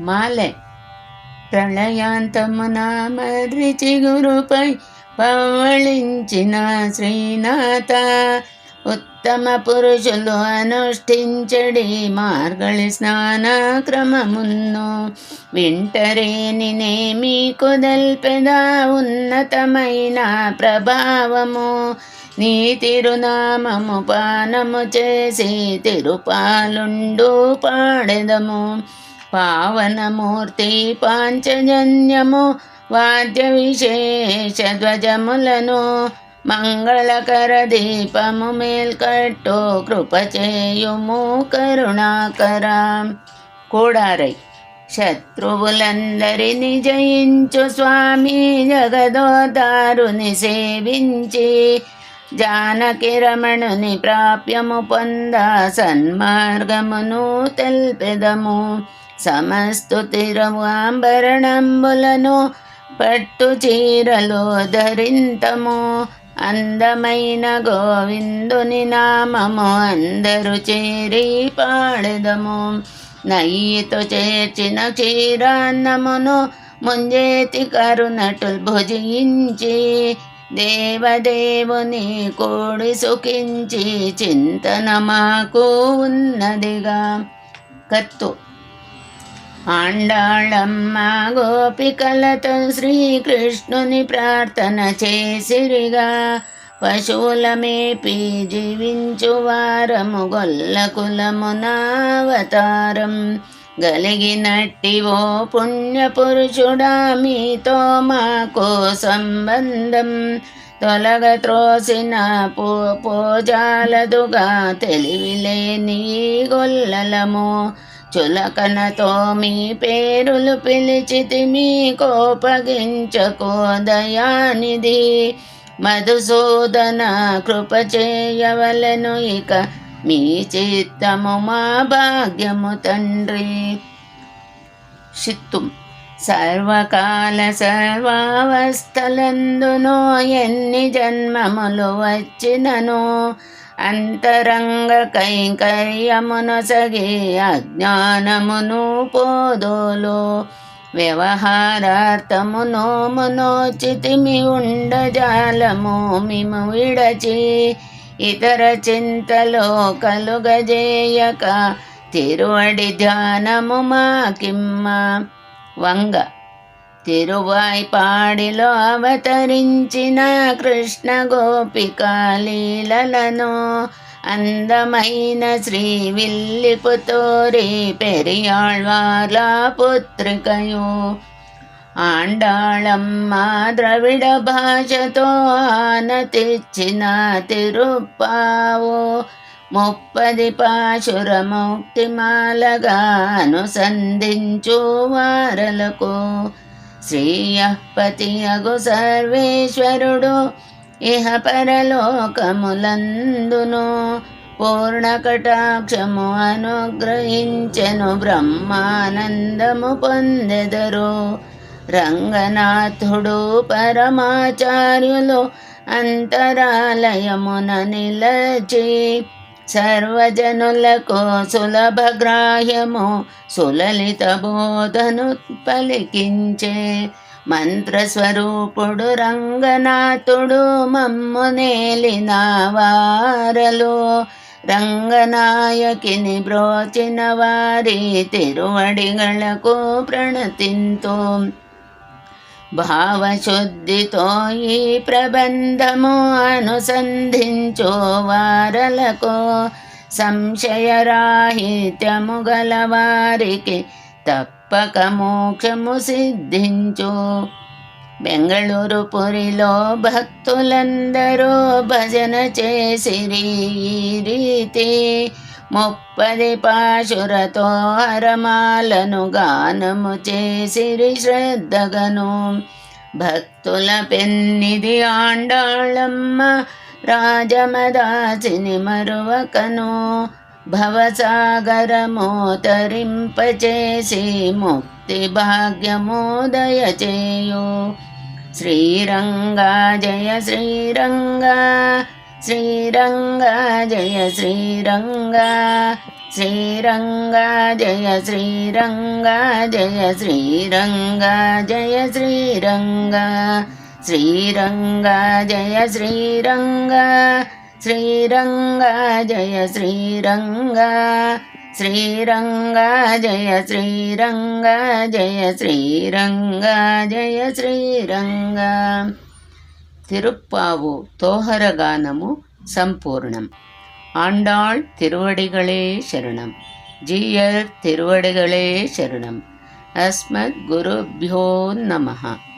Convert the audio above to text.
మాలె ప్రళయాంతమున మర్రి చిగురుపై పవ్వళించిన శ్రీనాథ, ఉత్తమ పురుషులు అనుష్ఠించడి మార్గళి స్నాన క్రమమును వింటరేని మీకు దల్పెదా ఉన్నతమైన ప్రభావము. నీ తిరునామము పానము చేసి తిరుపాలుండు పాడెదము. పావనమూర్తి పాంచజన్యము వాద్య విశేష ధ్వజములను మంగళకర దీపము మేల్కట్టు కృపచేయుము కరుణాకర. కూడారై శత్రువులందరిని జయించు స్వామి జగదోదారుని సేవించి జానకి రమణుని ప్రాప్యము పొంద సన్మార్గమును తెల్పెదము. సమస్తుతిరము ఆంబరణంబులను పట్టు చీరలు ధరింతము. అందమైన గోవిందుని నామము అందరు చేరి పాడెదము. నెయ్యితో చేర్చిన క్షీరాన్నమును ముంజేతి కరునటుల్ భుజించి దేవదేవుని కోడి సుఖించి చింతన మాకు ఉన్నదిగా. కత్తు ఆండాళమ్మ గోపికలతో శ్రీకృష్ణుని ప్రార్థన చేసిరిగా. పశువుల మేపి జీవించు వారము గొల్ల కులమునావతారం గలిగినట్టి ఓ పుణ్యపురుషుడా, మీతో మాకు సంబంధం తొలగ త్రోసిన పోజాలదుగా తెలివిలేని గొల్లలము. చులకనతో మీ పేరులు పిలిచితి మీ కోపగించకో దయానిధి. మధుసూదన కృప చేయవలెను ఇక మీ చిత్తము మా భాగ్యము తండ్రి. షిత్తుం సర్వకాల సర్వావస్థలందునో ఎన్ని జన్మములు వచ్చినను అంతరంగ కైంకర్యమునొసగి అజ్ఞానమును పోదోలు. వ్యవహారార్థము నోమునోచితిమి ఉండజాలము మిము విడచి. ఇతర చింతలో కలుగజేయక తిరువడి ధ్యానము మాకిమ్మ. వంగ తిరువాయిపాడిలో అవతరించిన కృష్ణ గోపికా లీలలను అందమైన శ్రీ విల్లిపుతోరి పెరియాళ్వార్ల పుత్రికయు. ఆండాళమ్మ ద్రవిడ భాషతో ఆనతిచ్చిన తిరుప్పావు 30 పాశుర ముక్తిమాలగా అనుసంధించు వారలకు. శ్రీయపతియగు సర్వేశ్వరుడు ఇహ పరలోకములందును పూర్ణ కటాక్షము అనుగ్రహించెను బ్రహ్మానందము పొందెదరు. రంగనాథుడు పరమాచార్యులు అంతరాలయమున నిలచి సర్వజనులకు సులభగ్రాహ్యము సులలిత బోధను పలికించే. మంత్రస్వరూపుడు రంగనాథుడు మమ్ము నేలిన వారలు. రంగనాయకిని బ్రోచిన వారి తిరువడిగలకు ప్రణతింతు. భావశుద్ధితో ఈ ప్రబంధము అనుసంధించు వారలకు సంశయరాహిత్యము గలవారికి తప్పక మోక్షము సిద్ధించు. బెంగళూరు పురిలో భక్తులందరూ భజన చేసిరి ఈ రీతి. 30 పాశురతో హరమాలను గానము చేసిరి శ్రద్ధగను. భక్తుల పెన్నిది ఆండాళమ్మ రాజమదాసిని మరువకను. భవసాగరము తరింపచేసి ముక్తి భాగ్యము దయచేయు. శ్రీరంగా జయ శ్రీరంగా శ్రీరంగా జయ శ్రీరంగా శ్రీరంగా జయ శ్రీరంగా జయ శ్రీరంగా జయ శ్రీరంగా శ్రీరంగా జయ శ్రీరంగా శ్రీరంగా జయ శ్రీరంగా శ్రీరంగా జయ శ్రీరంగా జయ శ్రీరంగా జయ శ్రీరంగా. తిరుప్పావు తోహరగానము సంపూర్ణం. ఆండాళ్ తిరువడిகளே శరణం. జీయర్ తిరువడిகளே శరణం. అస్మద్ గురుభ్యో నమః.